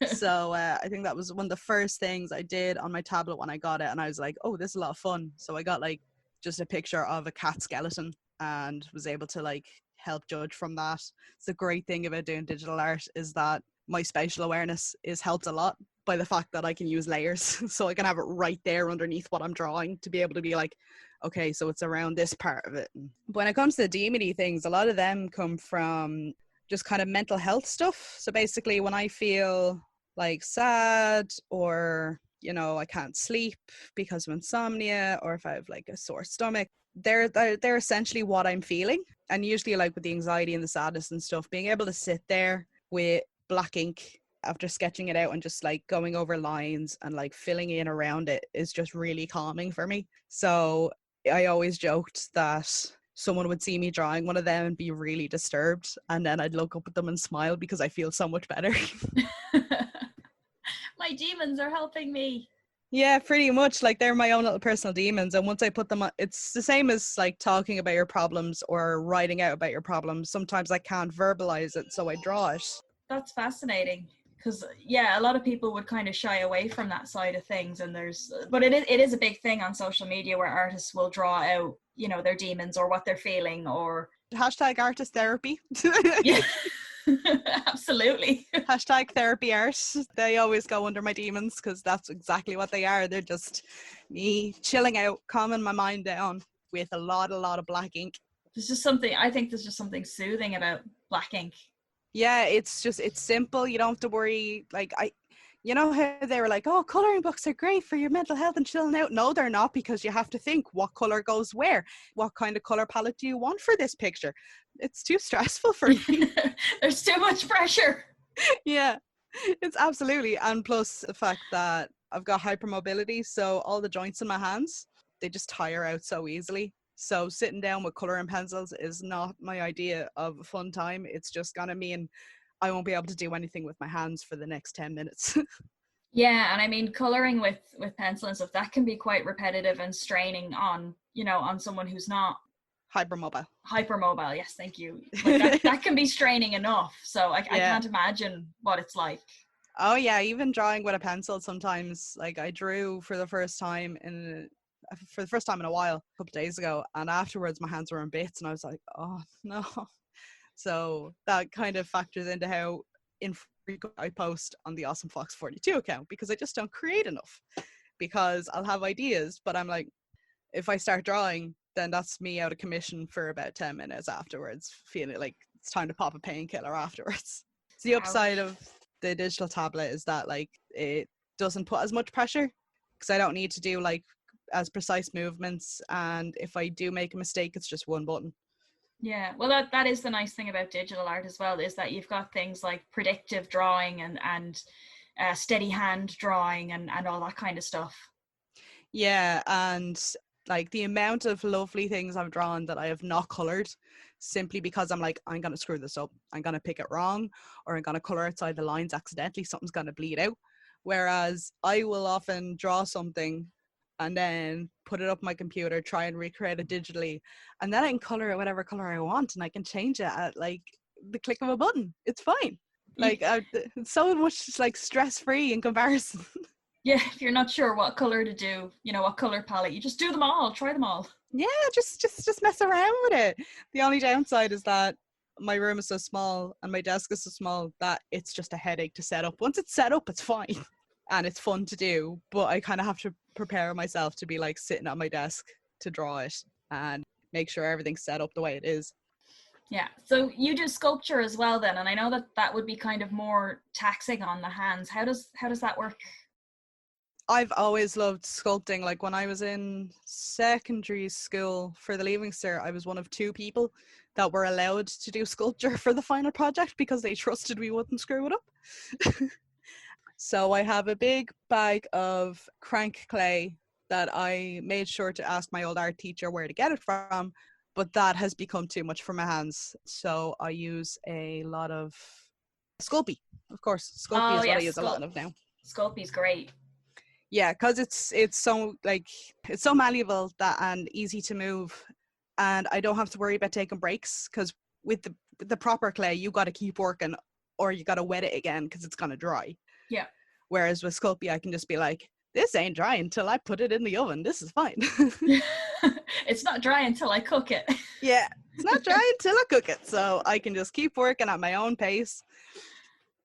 S10: So I think that was one of the first things I did on my tablet when I got it. And I was like, oh, this is a lot of fun. So I got like just a picture of a cat skeleton and was able to like help judge from that. It's the great thing about doing digital art is that my spatial awareness is helped a lot by the fact that I can use layers. So I can have it right there underneath what I'm drawing to be able to be like, okay, so it's around this part of it. But when it comes to the demony things, a lot of them come from just kind of mental health stuff. So basically when I feel like sad, or, you know, I can't sleep because of insomnia, or if I have like a sore stomach, they're essentially what I'm feeling. And usually like with the anxiety and the sadness and stuff, being able to sit there with black ink after sketching it out and just like going over lines and like filling in around it is just really calming for me. So I always joked that someone would see me drawing one of them and be really disturbed, and then I'd look up at them and smile because I feel so much better.
S8: My demons are helping me.
S10: Yeah, pretty much. Like, they're my own little personal demons, and once I put them on, it's the same as like talking about your problems or writing out about your problems. Sometimes I can't verbalize it, so I draw it.
S8: That's fascinating, because yeah, a lot of people would kind of shy away from that side of things, and but it is a big thing on social media where artists will draw out, you know, their demons or what they're feeling, or
S10: hashtag artist therapy.
S8: Yeah. Absolutely.
S10: Hashtag therapy art. They always go under my demons because that's exactly what they are. They're just me chilling out, calming my mind down with a lot of black ink.
S8: I think there's just something soothing about black ink.
S10: Yeah, it's simple. You don't have to worry. Like, you know how they were like, oh, colouring books are great for your mental health and chilling out. No, they're not, because you have to think what colour goes where. What kind of colour palette do you want for this picture? It's too stressful for me.
S8: There's too much pressure.
S10: Yeah. It's absolutely, and plus the fact that I've got hypermobility, so all the joints in my hands, they just tire out so easily. So sitting down with coloring pencils is not my idea of a fun time. It's just gonna mean I won't be able to do anything with my hands for the next 10 minutes.
S8: Yeah, and I mean, coloring with pencil and stuff, that can be quite repetitive and straining on, on someone who's not
S10: Hypermobile.
S8: hypermobile. Yes, thank you. Like that can be straining enough. So I
S10: Yeah.
S8: can't imagine what it's like.
S10: Oh yeah, even drawing with a pencil sometimes. Like I drew for the first time in a while, a couple of days ago, and afterwards my hands were in bits, and I was like, oh no. So that kind of factors into how infrequent I post on the Awesome Fox 42 account, because I just don't create enough. Because I'll have ideas, but I'm like, if I start drawing, then that's me out of commission for about 10 minutes afterwards, feeling like it's time to pop a painkiller afterwards. So the upside of the digital tablet is that like it doesn't put as much pressure, because I don't need to do like as precise movements, and if I do make a mistake, it's just one button.
S8: Yeah, well, that is the nice thing about digital art as well, is that you've got things like predictive drawing and steady hand drawing and all that kind of stuff.
S10: Yeah, and like the amount of lovely things I've drawn that I have not colored, simply because I'm like, I'm gonna screw this up, I'm gonna pick it wrong, or I'm gonna color outside the lines accidentally, something's gonna bleed out. Whereas I will often draw something and then put it up on my computer, try and recreate it digitally, and then I can color it whatever color I want, and I can change it at like the click of a button. It's fine. Like it's so much like stress-free in comparison.
S8: Yeah, if you're not sure what color to do, what color palette, you just do them all, try them all.
S10: Yeah, just mess around with it. The only downside is that my room is so small and my desk is so small that it's just a headache to set up. Once it's set up, it's fine and it's fun to do, but I kind of have to prepare myself to be like sitting at my desk to draw it and make sure everything's set up the way it is.
S8: Yeah, so you do sculpture as well then, and I know that would be kind of more taxing on the hands. How does that work?
S10: I've always loved sculpting. Like when I was in secondary school for the Leaving Cert, I was one of 2 people that were allowed to do sculpture for the final project because they trusted we wouldn't screw it up. So I have a big bag of crank clay that I made sure to ask my old art teacher where to get it from, but that has become too much for my hands. So I use a lot of Sculpey. Of course, Sculpey is what I use a lot of now.
S8: Sculpey's great.
S10: Yeah, because it's so malleable and easy to move, and I don't have to worry about taking breaks, because with the proper clay you got to keep working or you got to wet it again because it's gonna dry.
S8: Yeah.
S10: Whereas with Sculpey I can just be like, this ain't dry until I put it in the oven. This is fine.
S8: It's not dry until I cook it.
S10: Yeah, it's not dry until I cook it, so I can just keep working at my own pace.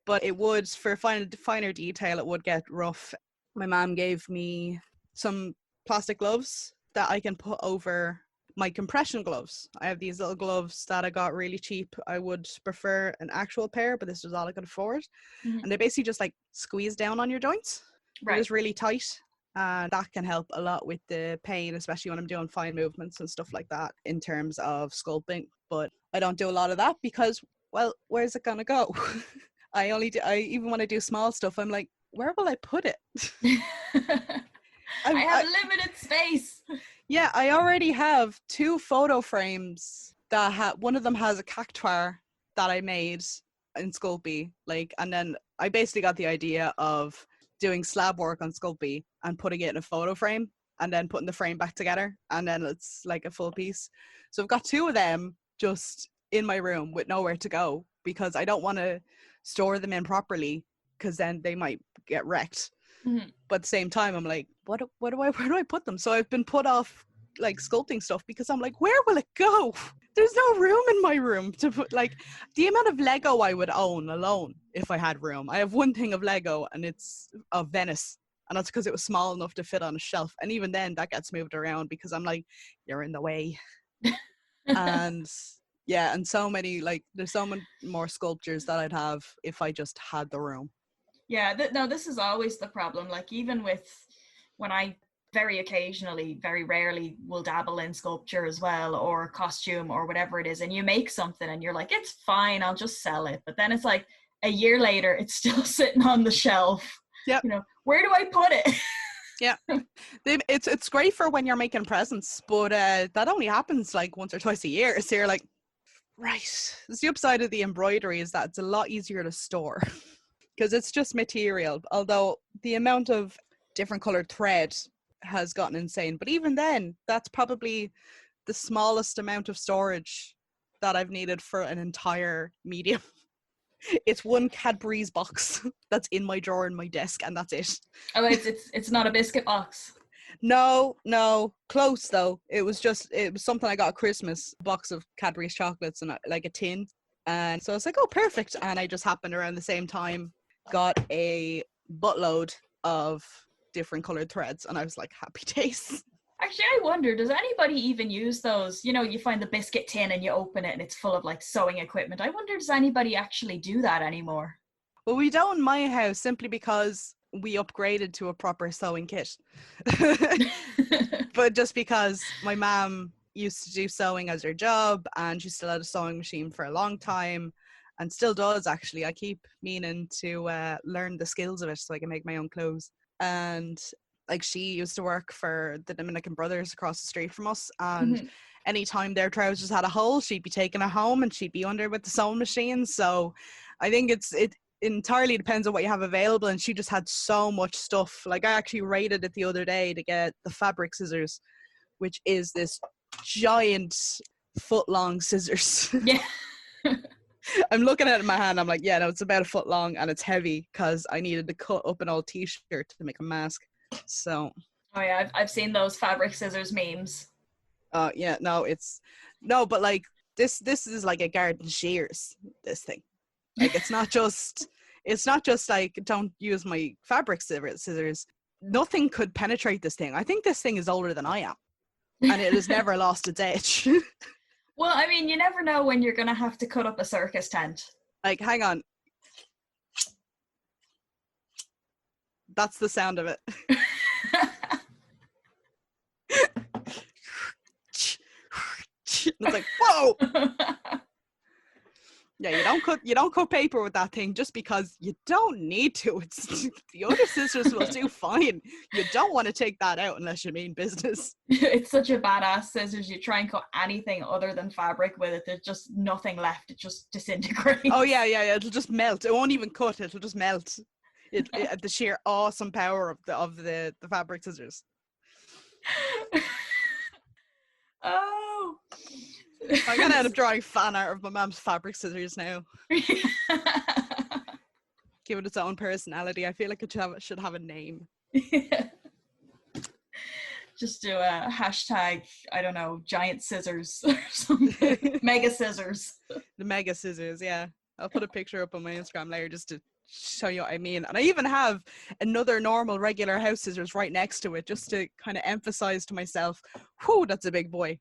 S10: But it would, for finer detail, it would get rough. My mom gave me some plastic gloves that I can put over my compression gloves. I have these little gloves that I got really cheap. I would prefer an actual pair, but this was all I could afford. Mm-hmm. And they basically just like squeeze down on your joints. Right. It was really tight, and that can help a lot with the pain, especially when I'm doing fine movements and stuff like that in terms of sculpting. But I don't do a lot of that because, well, where's it gonna go? Even when I do small stuff, I'm like, where will I put it?
S8: I have limited space.
S10: Yeah, I already have 2 photo frames that one of them has a cactuar that I made in Sculpey, and then I basically got the idea of doing slab work on Sculpey and putting it in a photo frame and then putting the frame back together, and then it's like a full piece. So I've got 2 of them just in my room with nowhere to go because I don't want to store them in properly, because then they might get wrecked. Mm-hmm. But at the same time, I'm like, where do I put them? So I've been put off like sculpting stuff because I'm like, where will it go? There's no room in my room to put the amount of Lego I would own alone if I had room. I have 1 thing of Lego and it's of Venice, and that's because it was small enough to fit on a shelf. And even then that gets moved around because I'm like, you're in the way. And yeah, and so many, there's so many more sculptures that I'd have if I just had the room.
S8: Yeah, no, this is always the problem. Even with when I very occasionally, very rarely will dabble in sculpture as well, or costume or whatever it is, and you make something and you're like, it's fine, I'll just sell it. But then it's like, a year later, it's still sitting on the shelf.
S10: Yep.
S8: You know, where do I put it?
S10: Yeah, it's great for when you're making presents, but that only happens like once or twice a year. So you're like, right. The upside of the embroidery is that it's a lot easier to store because it's just material. Although the amount of different colored thread has gotten insane, but even then, that's probably the smallest amount of storage that I've needed for an entire medium. It's one Cadbury's box that's in my drawer in my desk, and that's it.
S8: Oh, it's not a biscuit box.
S10: No, close though. It was something I got at Christmas, a box of Cadbury's chocolates and like a tin. And so I was like, oh, perfect. And I just happened around the same time, got a buttload of different colored threads. And I was like, happy days.
S8: Actually, I wonder, does anybody even use those? You know, you find the biscuit tin and you open it and it's full of like sewing equipment. I wonder, does anybody actually do that anymore?
S10: Well, we don't in my house simply because we upgraded to a proper sewing kit. But just because my mom used to do sewing as her job and she still had a sewing machine for a long time and still does, actually. I keep meaning to learn the skills of it so I can make my own clothes. And like, she used to work for the Dominican Brothers across the street from us, and anytime their trousers had a hole, she'd be taking it home and she'd be under with the sewing machine. So I think it entirely depends on what you have available, and she just had so much stuff. Like, I actually raided it the other day to get the fabric scissors, which is this giant foot-long scissors.
S8: Yeah.
S10: I'm looking at it in my hand, I'm like, yeah, no, it's about a foot long and it's heavy because I needed to cut up an old t-shirt to make a mask. So
S8: oh yeah, I've seen those fabric scissors memes.
S10: Yeah, but like this is like a garden shears, this thing. Like, it's not just like, don't use my fabric scissors. Nothing could penetrate this thing. I think this thing is older than I am, and it has never lost its edge.
S8: Well, I mean, you never know when you're gonna have to cut up a circus tent.
S10: Like, hang on. That's the sound of it. It's like, whoa. Yeah, you don't cut paper with that thing just because you don't need to. It's the other scissors will do fine. You don't want to take that out unless you mean business.
S8: It's such a badass scissors. You try and cut anything other than fabric with it, there's just nothing left. It just disintegrates.
S10: Oh yeah, it'll just melt. It won't even cut. It'll just melt. The sheer awesome power of the fabric scissors.
S8: Oh,
S10: I'm gonna end up drawing fan art of my mom's fabric scissors now. Give it its own personality. I feel like it should have a name.
S8: Just do a hashtag, I don't know, giant scissors or something. Mega scissors.
S10: The mega scissors, yeah. I'll put a picture up on my Instagram later just to show you what I mean. And I even have another normal regular house scissors right next to it just to kind of emphasize to myself, whew, that's a big boy.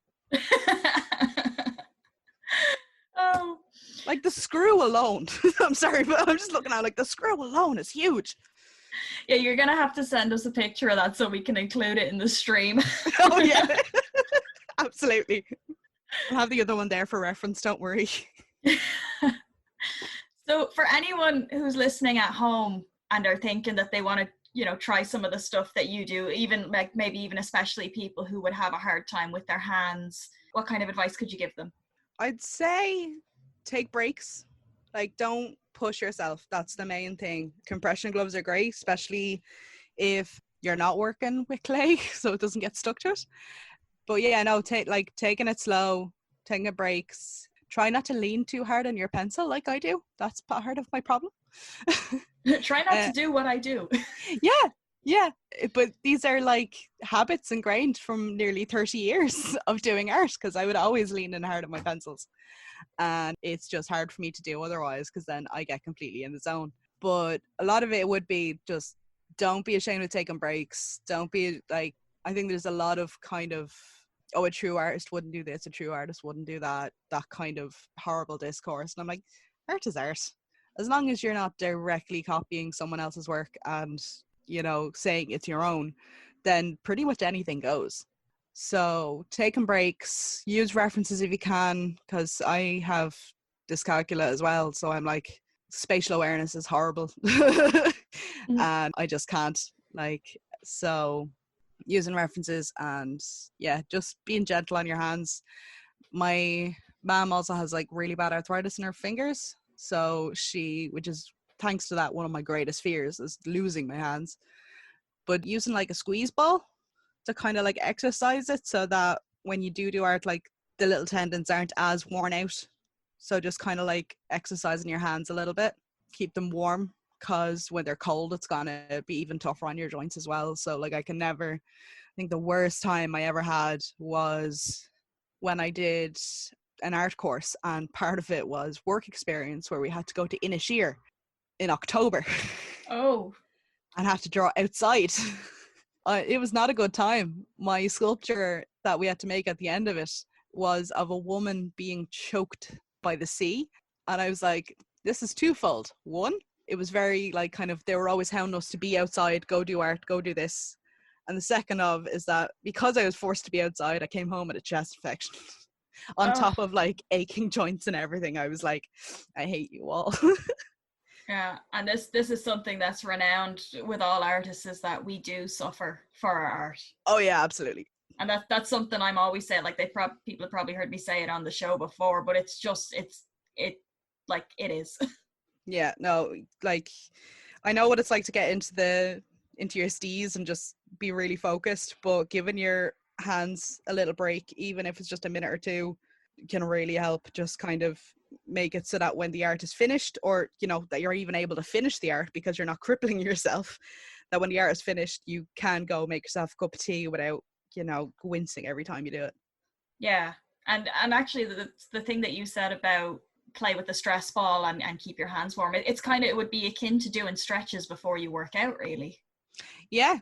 S8: Oh,
S10: like the screw alone. I'm sorry, but I'm just looking at like the screw alone is huge.
S8: Yeah, you're gonna have to send us a picture of that so we can include it in the stream.
S10: Oh yeah. Absolutely. I'll have the other one there for reference, don't worry.
S8: So for anyone who's listening at home and are thinking that they want to, you know, try some of the stuff that you do, even like maybe even especially people who would have a hard time with their hands, what kind of advice could you give them?
S10: I'd say take breaks. Like, don't push yourself. That's the main thing. Compression gloves are great, especially if you're not working with clay, so it doesn't get stuck to it. But yeah, no, taking it slow, taking breaks. Try not to lean too hard on your pencil like I do. That's part of my problem.
S8: Try not to do what I do.
S10: Yeah. But these are like habits ingrained from nearly 30 years of doing art, because I would always lean in hard on my pencils. And it's just hard for me to do otherwise, because then I get completely in the zone. But a lot of it would be just, don't be ashamed of taking breaks. Don't be like, I think there's a lot of kind of, oh, a true artist wouldn't do this, a true artist wouldn't do that kind of horrible discourse. And I'm like, art is art. As long as you're not directly copying someone else's work and, you know, saying it's your own, then pretty much anything goes. So taking breaks, use references if you can, because I have dyscalculia as well. So I'm like, spatial awareness is horrible. And I just can't, like, so using references and just being gentle on your hands. My mom also has like really bad arthritis in her fingers, so which is thanks to that, one of my greatest fears is losing my hands. But using like a squeeze ball to kind of like exercise it, so that when you do art, like the little tendons aren't as worn out. So just kind of like exercising your hands a little bit, keep them warm, because when they're cold, it's gonna be even tougher on your joints as well. So like I think the worst time I ever had was when I did an art course, and part of it was work experience where we had to go to Inisheer in October.
S8: Oh.
S10: And have to draw outside. It was not a good time. My sculpture that we had to make at the end of it was of a woman being choked by the sea. And I was like, this is twofold. One, it was very like kind of, they were always hounding us to be outside, go do art, go do this. And the second is that because I was forced to be outside, I came home with a chest infection. On top of like aching joints and everything. I was like, I hate you all.
S8: Yeah, and this is something that's renowned with all artists, is that we do suffer for our art.
S10: Oh yeah, absolutely.
S8: And that's something I'm always saying. Like people have probably heard me say it on the show before, but it's just it is.
S10: Yeah, no, like I know what it's like to get into your steez and just be really focused, but giving your hands a little break, even if it's just a minute or two, can really help just kind of make it so that when the art is finished, or you know that you're even able to finish the art because you're not crippling yourself, that when the art is finished you can go make yourself a cup of tea without, you know, wincing every time you do it.
S8: Yeah, and actually the thing that you said about play with the stress ball and keep your hands warm, it's kind of, it would be akin to doing stretches before you work out, really.
S10: Yeah,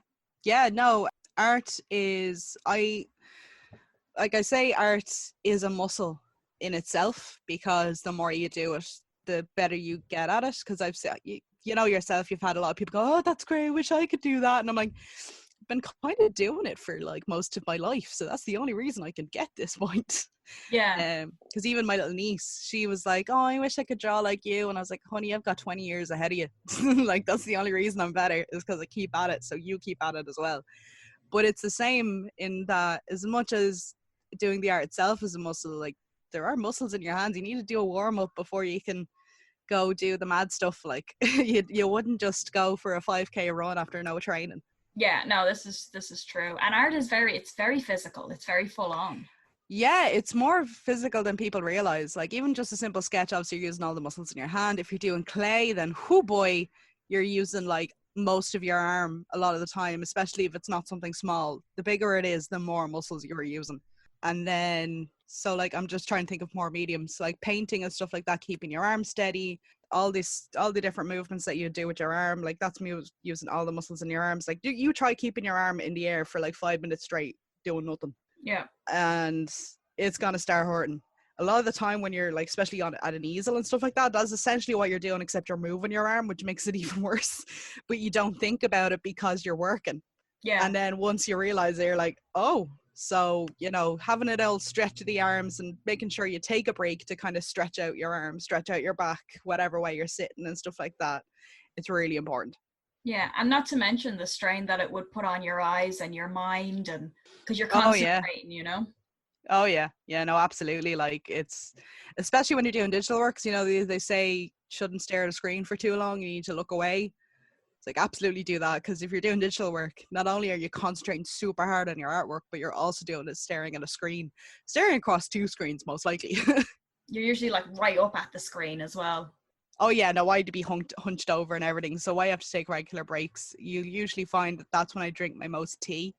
S10: no, art is, like I say, art is a muscle in itself, because the more you do it, the better you get at it. Because I've said, you know yourself, you've had a lot of people go, oh, that's great, I wish I could do that. And I'm like, I've been kind of doing it for like most of my life. So that's the only reason I can get this point.
S8: Yeah.
S10: Because even my little niece, she was like, oh, I wish I could draw like you. And I was like, honey, I've got 20 years ahead of you. Like, that's the only reason I'm better, is because I keep at it. So you keep at it as well. But it's the same in that, as much as doing the art itself is a muscle, like there are muscles in your hands. You need to do a warm-up before you can go do the mad stuff. Like you wouldn't just go for a 5k run after no training.
S8: Yeah, no, this is true. And art is very physical. It's very full on.
S10: Yeah, it's more physical than people realize. Like even just a simple sketch, obviously you're using all the muscles in your hand. If you're doing clay, then whoo boy, you're using like most of your arm a lot of the time, especially if it's not something small. The bigger it is, the more muscles you're using. And then, so like, I'm just trying to think of more mediums, like painting and stuff like that, keeping your arm steady, all the different movements that you do with your arm, like that's me using all the muscles in your arms. Like you try keeping your arm in the air for like 5 minutes straight, doing nothing.
S8: Yeah.
S10: And it's going to start hurting. A lot of the time when you're like, especially at an easel and stuff like that, that's essentially what you're doing, except you're moving your arm, which makes it even worse. But you don't think about it because you're working.
S8: Yeah.
S10: And then once you realize it, you're like, oh, so, you know, having it all stretch of the arms and making sure you take a break to kind of stretch out your arms, stretch out your back, whatever way you're sitting and stuff like that. It's really important.
S8: Yeah, and not to mention the strain that it would put on your eyes and your mind, and because you're concentrating, you know?
S10: Oh, yeah. Yeah, no, absolutely. Like it's, especially when you're doing digital works, you know, they say shouldn't stare at a screen for too long. You need to look away. It's like, absolutely do that. Because if you're doing digital work, not only are you concentrating super hard on your artwork, but you're also doing it staring at a screen, staring across two screens, most likely.
S8: You're usually like right up at the screen as well.
S10: Oh yeah, no, I had to be hunched over and everything. So I have to take regular breaks. You usually find that that's when I drink my most tea.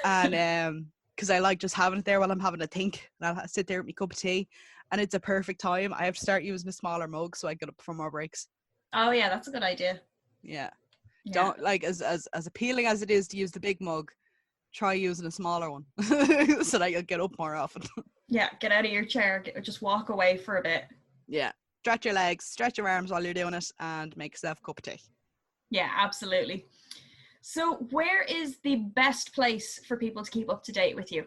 S10: And because I like just having it there while I'm having a think. And I'll sit there with my cup of tea. And it's a perfect time. I have to start using a smaller mug so I get up for more breaks.
S8: Oh yeah, that's a good idea.
S10: Yeah. Don't, like, as appealing as it is to use the big mug, try using a smaller one so that you'll get up more often.
S8: Yeah, get out of your chair, just walk away for a bit.
S10: Yeah. Stretch your legs, stretch your arms while you're doing it, and make yourself a cup of tea.
S8: Yeah, absolutely. So where is the best place for people to keep up to date with you?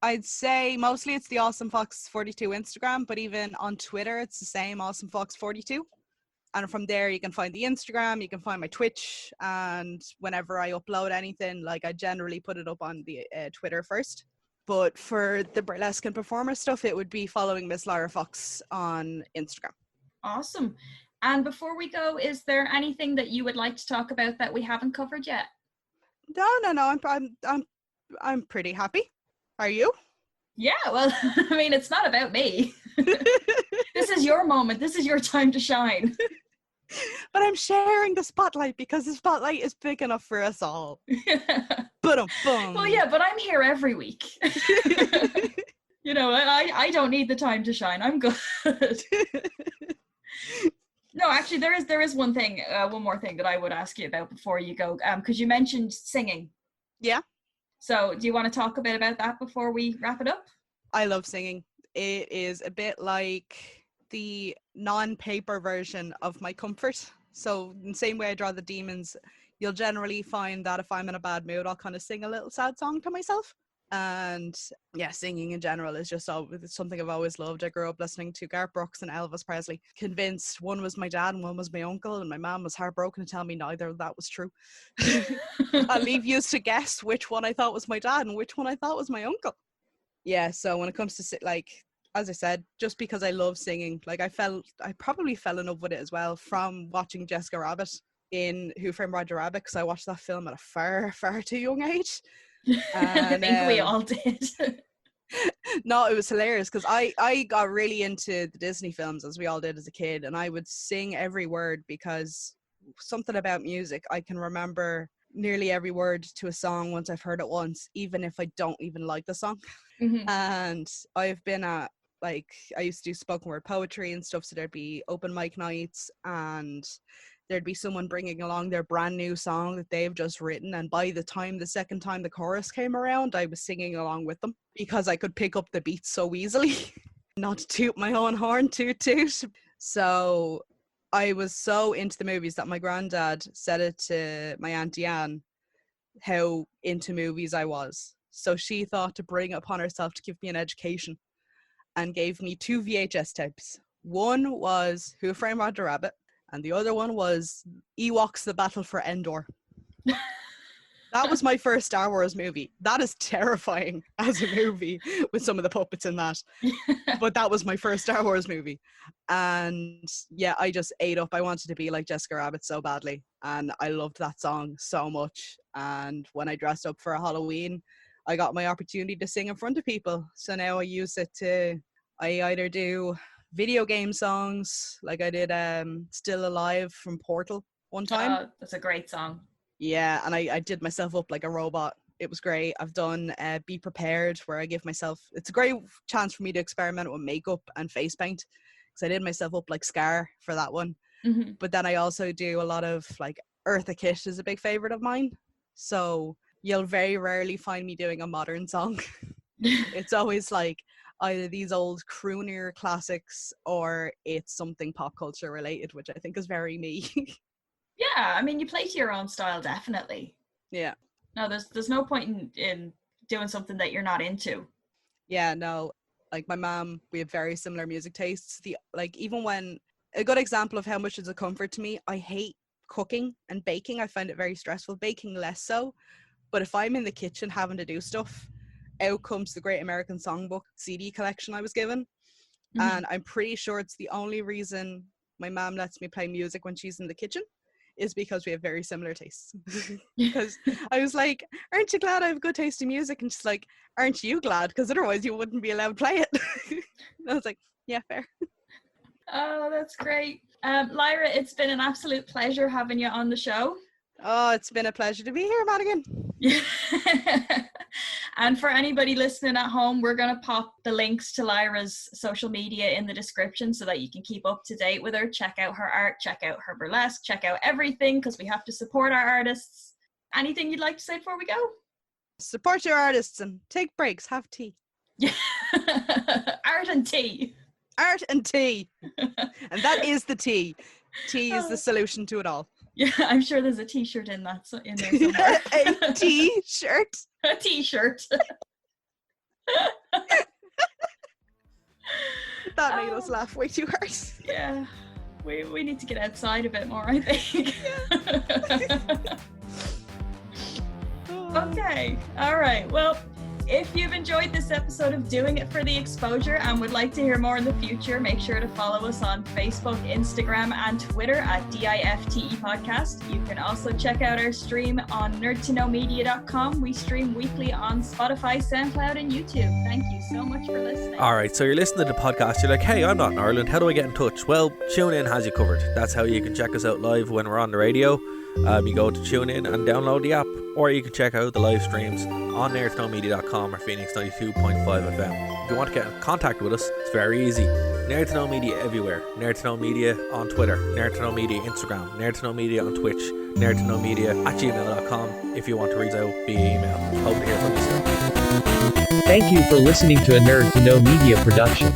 S10: I'd say mostly it's the Awesome Fox 42 Instagram, but even on Twitter, it's the same Awesome Fox 42. And from there, you can find the Instagram, you can find my Twitch, and whenever I upload anything, like I generally put it up on the Twitter first. But for the burlesque and performer stuff, it would be following Miss Lyra Fox on Instagram.
S8: Awesome. And before we go, is there anything that you would like to talk about that we haven't covered yet?
S10: No. I'm pretty happy. Are you?
S8: Yeah, well, I mean, it's not about me. This is your moment. This is your time to shine.
S10: But I'm sharing the spotlight because the spotlight is big enough for us all. Boom.
S8: Well, yeah, but I'm here every week. You know, I don't need the time to shine. I'm good. No, actually, there is one more thing that I would ask you about before you go, because you mentioned singing.
S10: Yeah.
S8: So do you want to talk a bit about that before we wrap it up?
S10: I love singing. It is a bit like the non-paper version of my comfort. So in the same way I draw the demons, you'll generally find that if I'm in a bad mood, I'll kind of sing a little sad song to myself. And yeah, singing in general is just it's something I've always loved. I grew up listening to Garth Brooks and Elvis Presley, convinced one was my dad and one was my uncle, and my mom was heartbroken to tell me neither of that was true. I'll leave you to guess which one I thought was my dad and which one I thought was my uncle. Yeah, so when it comes to like, as I said, just because I love singing, like I probably fell in love with it as well from watching Jessica Rabbit in Who Framed Roger Rabbit, because I watched that film at a far, far too young age. And,
S8: I think we all did.
S10: No, it was hilarious because I got really into the Disney films, as we all did as a kid, and I would sing every word because something about music, I can remember nearly every word to a song once I've heard it once, even if I don't even like the song.
S8: Mm-hmm.
S10: And I've been at, like, I used to do spoken word poetry and stuff, so there'd be open mic nights and there'd be someone bringing along their brand new song that they've just written, and by the second time the chorus came around, I was singing along with them because I could pick up the beats so easily. Not to toot my own horn, toot. So I was so into the movies that my granddad said it to my Auntie Anne how into movies I was. So she thought to bring it upon herself to give me an education and gave me 2 VHS tapes. One was Who Framed Roger Rabbit, and the other one was Ewoks: The Battle for Endor. That was my first Star Wars movie. That is terrifying as a movie with some of the puppets in that. But that was my first Star Wars movie. And yeah, I just ate up. I wanted to be like Jessica Rabbit so badly. And I loved that song so much. And when I dressed up for a Halloween, I got my opportunity to sing in front of people. So now I use it I either do video game songs, like I did Still Alive from Portal one time.
S8: That's a great song.
S10: Yeah, and I did myself up like a robot. It was great. I've done Be Prepared, where I give myself, it's a great chance for me to experiment with makeup and face paint, because I did myself up like Scar for that one.
S8: Mm-hmm.
S10: But then I also do a lot of, like, Eartha Kitt is a big favorite of mine. So you'll very rarely find me doing a modern song. It's always like either these old crooner classics or it's something pop culture related, which I think is very me.
S8: Yeah, I mean, you play to your own style, definitely.
S10: Yeah.
S8: No, there's no point in doing something that you're not into.
S10: Yeah, no. Like my mom, we have very similar music tastes. Even when, a good example of how much is a comfort to me, I hate cooking and baking. I find it very stressful. Baking less so. But if I'm in the kitchen having to do stuff, out comes the Great American Songbook CD collection I was given. Mm-hmm. And I'm pretty sure it's the only reason my mom lets me play music when she's in the kitchen, is because we have very similar tastes. Because I was like, aren't you glad I have good taste in music? And she's like, aren't you glad? Because otherwise you wouldn't be allowed to play it. And I was like, yeah, fair.
S8: Oh, that's great. Lyra, it's been an absolute pleasure having you on the show.
S10: Oh, it's been a pleasure to be here, Madigan.
S8: And for anybody listening at home, we're going to pop the links to Lyra's social media in the description so that you can keep up to date with her. Check out her art, check out her burlesque, check out everything, because we have to support our artists. Anything you'd like to say before we go?
S10: Support your artists and take breaks, have tea.
S8: Art and tea.
S10: Art and tea. And that is the tea. Tea is the solution to it all.
S8: Yeah, I'm sure there's a t-shirt in there somewhere.
S10: A t-shirt?
S8: A t-shirt.
S10: That made us laugh way too hard.
S8: Yeah. We need to get outside a bit more, I think. Okay, all right. Well, if you've enjoyed this episode of Doing It for the Exposure and would like to hear more in the future, make sure to follow us on Facebook, Instagram, and Twitter at DIFTE Podcast. You can also check out our stream on nerdtoknowmedia.com. We stream weekly on Spotify, SoundCloud, and YouTube. Thank you so much for listening.
S7: All right, so you're listening to the podcast. You're like, hey, I'm not in Ireland. How do I get in touch? Well, TuneIn has you covered. That's how you can check us out live when we're on the radio. You go to TuneIn and download the app, or you can check out the live streams on nerdtoknowmedia.com or Phoenix 92.5 FM. If you want to get in contact with us, it's very easy. Nerd to Know Media everywhere. Nerd to Know Media on Twitter, Nerd to Know Media Instagram, Nerd to Know Media on Twitch, Nerd to Know Media at gmail.com if you want to reach out via email. Hope to hear from you soon.
S11: Thank you for listening to a Nerd to Know Media production.